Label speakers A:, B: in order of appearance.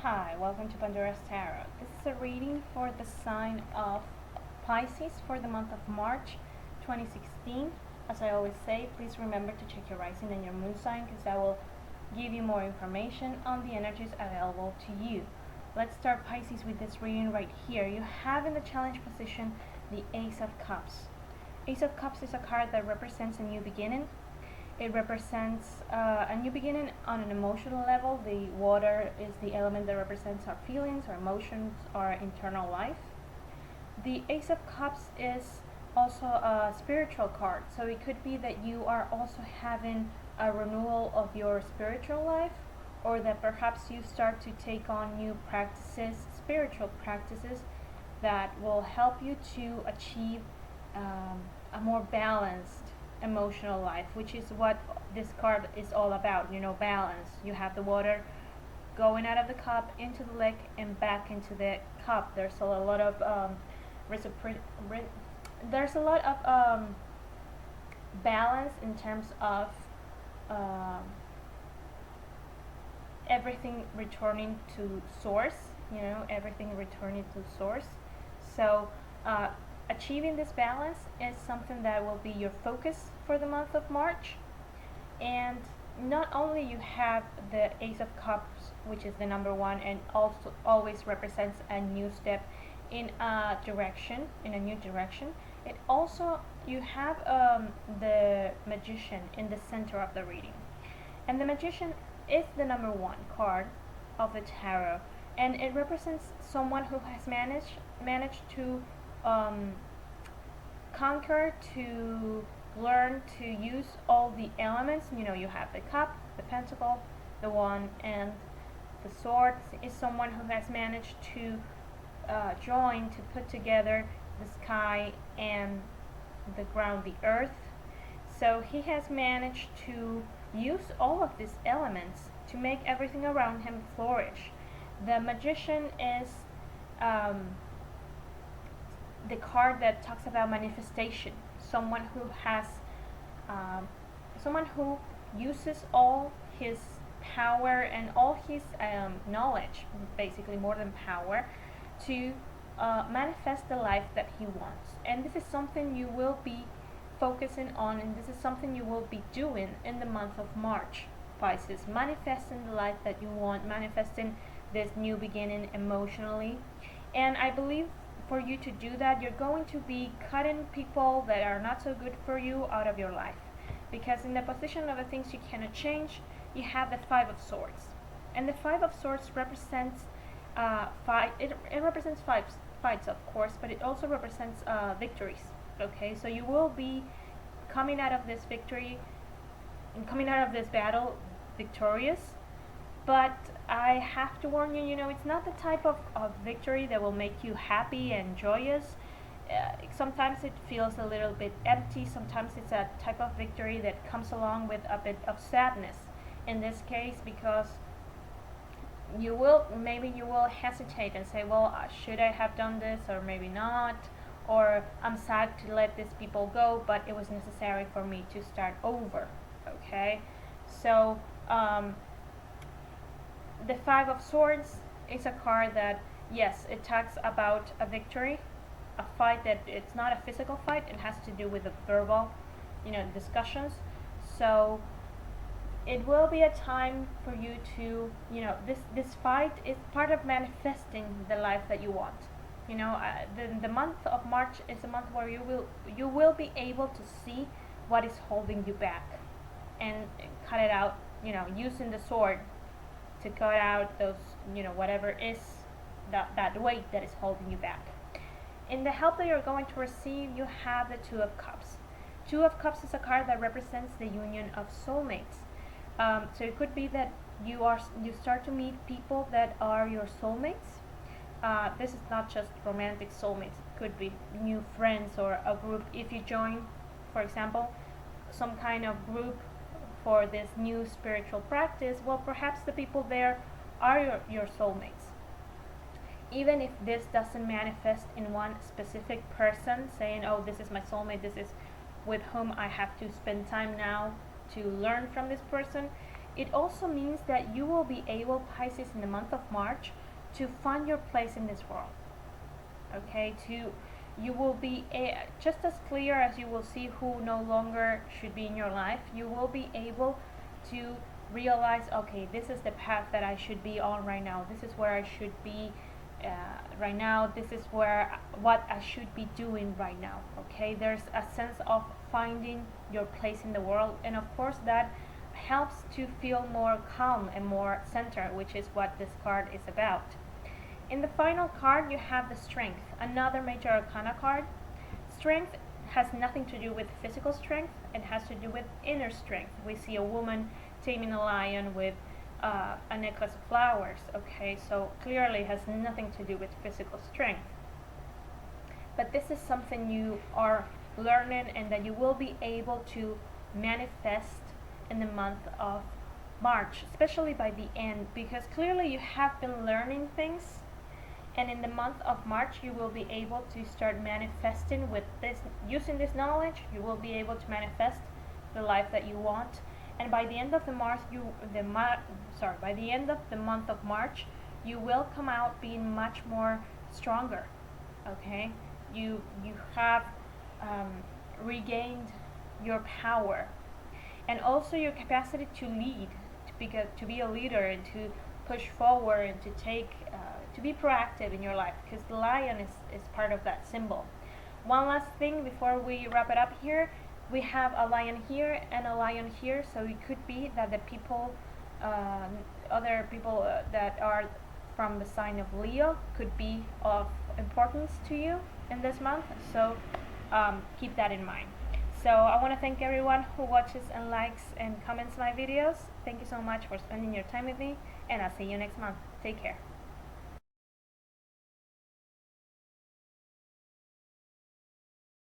A: Hi, welcome to Pandora's Tarot. This is a reading for the sign of Pisces for the month of March 2016. As I always say, please remember to check your rising and your moon sign because that will give you more information on the energies available to you. Let's start Pisces with this reading right here. You have in the challenge position the Ace of Cups. Ace of Cups is a card that represents a new beginning. It represents a new beginning on an emotional level. The water is the element that represents our feelings, our emotions, our internal life. The Ace of Cups is also a spiritual card, so it could be that you are also having a renewal of your spiritual life, or that perhaps you start to take on new practices, spiritual practices, that will help you to achieve a more balanced emotional life, which is what this card is all about. Balance. You have the water going out of the cup into the lake and back into the cup. There's a lot of there's a lot of balance in terms of everything returning to source. Everything returning to source. So achieving this balance is something that will be your focus for the month of March. And not only you have the Ace of Cups, which is the number one and also always represents a new step in a new direction. It also, you have the Magician in the center of the reading. And the Magician is the number one card of the tarot, and it represents someone who has managed to conquer, to learn to use all the elements. You have the cup, the pentacle, the wand, and the sword. Is someone who has managed to join, to put together the sky and the ground, the earth. So he has managed to use all of these elements to make everything around him flourish. The Magician is the card that talks about manifestation. Someone who uses all his power and all his knowledge, basically more than power, to manifest the life that he wants. And this is something you will be focusing on, and this is something you will be doing in the month of March, Pisces. Manifesting the life that you want, manifesting this new beginning emotionally. And I believe for you to do that, you're going to be cutting people that are not so good for you out of your life. Because in the position of the things you cannot change, you have the Five of Swords. And the Five of Swords represents it represents fights, of course, but it also represents victories. Okay, so you will be coming out of this victory and coming out of this battle victorious. But I have to warn you, it's not the type of victory that will make you happy and joyous. Sometimes it feels a little bit empty. Sometimes it's a type of victory that comes along with a bit of sadness. In this case, because you will hesitate and say, well, should I have done this, or maybe not, or I'm sad to let these people go, but it was necessary for me to start over. Okay, so the Five of Swords is a card that, yes, it talks about a victory, a fight that it's not a physical fight. It has to do with the verbal, discussions. So it will be a time for you to, this fight is part of manifesting the life that you want. The month of March is a month where you will be able to see what is holding you back and cut it out. Using the sword to cut out those, whatever is that weight that is holding you back. In the help that you're going to receive, you have the Two of Cups. Two of Cups is a card that represents the union of soulmates. So it could be that you start to meet people that are your soulmates. This is not just romantic soulmates. It could be new friends or a group. If you join, for example, some kind of group for this new spiritual practice, well, perhaps the people there are your soulmates. Even if this doesn't manifest in one specific person, saying, oh, this is my soulmate, this is with whom I have to spend time now to learn from this person, It also means that you will be able, Pisces, in the month of March, to find your place in this world. Okay, you will be just as clear as you will see who no longer should be in your life. You will be able to realize, okay, this is the path that I should be on right now. This is where I should be right now. This is what I should be doing right now. Okay, there's a sense of finding your place in the world, and of course that helps to feel more calm and more centered, which is what this card is about. In the final card, you have the Strength, another major arcana card. Strength has nothing to do with physical strength, it has to do with inner strength. We see a woman taming a lion with a necklace of flowers. Okay, so clearly has nothing to do with physical strength. But this is something you are learning and that you will be able to manifest in the month of March, especially by the end, because clearly you have been learning things, and in the month of March you will be able to start manifesting with this. Using this knowledge, you will be able to manifest the life that you want, and by the end of the month of March, you will come out being much more stronger. Okay, you have regained your power, and also your capacity to lead, to be a leader, and to push forward, and to be proactive in your life, because the lion is part of that symbol. One last thing before we wrap it up here, we have a lion here and a lion here, so it could be that the people, other people that are from the sign of Leo could be of importance to you in this month, so keep that in mind. So I want to thank everyone who watches and likes and comments my videos. Thank you so much for spending your time with me, and I'll see you next month. Take care.